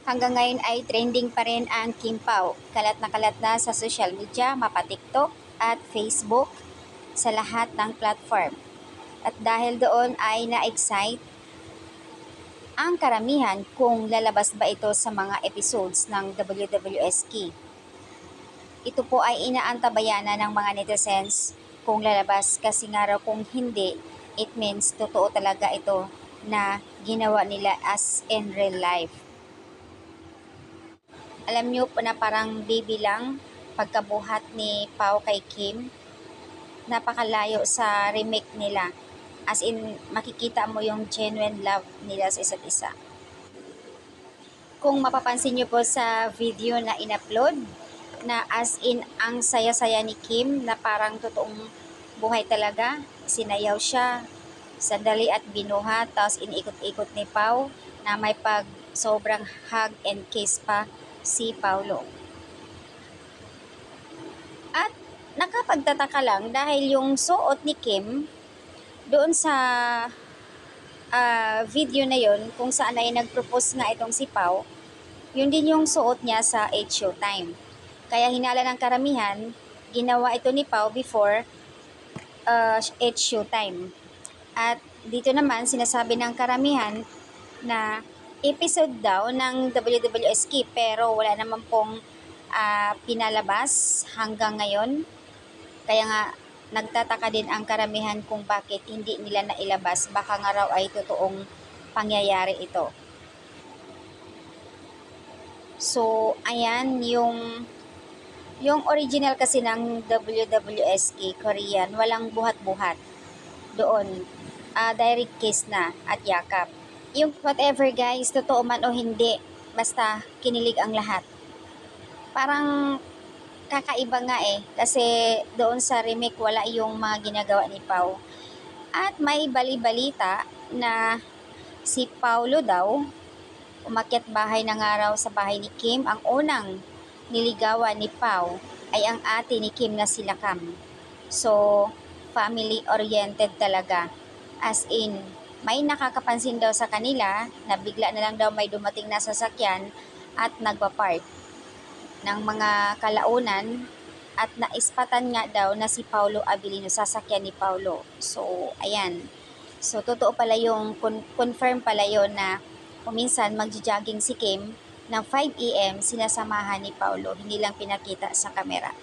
Hanggang ngayon ay trending pa rin ang Kim Pao. Kalat na sa social media, mapa TikTok at Facebook sa lahat ng platform. At dahil doon ay na-excite ang karamihan kung lalabas ba ito sa mga episodes ng WWSK. Ito po ay inaantabayanan ng mga netizens kung lalabas kasi nga raw kung hindi, it means totoo talaga ito na ginawa nila as in real life. Alam nyo po na parang baby lang pagkabuhat ni Pao kay Kim. Napakalayo sa remake nila. As in, makikita mo yung genuine love nila sa isa't isa. Kung mapapansin nyo po sa video na in-upload, na as in ang saya-saya ni Kim na parang totoong buhay talaga. Sinayaw siya, sandali at binuhat, tapos iniikot-ikot ni Pao na may pag sobrang hug and kiss pa si Paulo. At nakapagtataka lang dahil yung suot ni Kim doon sa video na yon kung saan ay nag-propose nga itong si Pao, yun din yung suot niya sa 8 Showtime. Kaya hinala ng karamihan, ginawa ito ni Pao before 8 Showtime. At dito naman sinasabi ng karamihan na episode daw ng WWSK pero wala naman pong pinalabas hanggang ngayon. Kaya nga nagtataka din ang karamihan kung bakit hindi nila nailabas. Baka nga raw ay totoong pangyayari ito. So, ayan yung original kasi ng WWSK Korean, walang buhat-buhat doon. Direct kiss na at yakap. Yung whatever guys, totoo man o hindi, basta kinilig ang lahat. Parang kakaiba nga kasi doon sa remake wala yung mga ginagawa ni Pao. At may bali-balita na si Paulo daw, umakyat bahay ng araw sa bahay ni Kim. Ang unang niligawan ni Pao ay ang ate ni Kim na si Lakam. So, family-oriented talaga. As in, may nakakapansin daw sa kanila na bigla na lang daw may dumating na sasakyan at nagpa-park ng mga kalaunan at naispatan nga daw na si Paulo Abilino, sasakyan ni Paulo. So, ayan. So, totoo pala yung, confirm pala yun na kuminsan magja-jogging si Kim ng 5 AM sinasamahan ni Paulo, hindi lang pinakita sa kamera.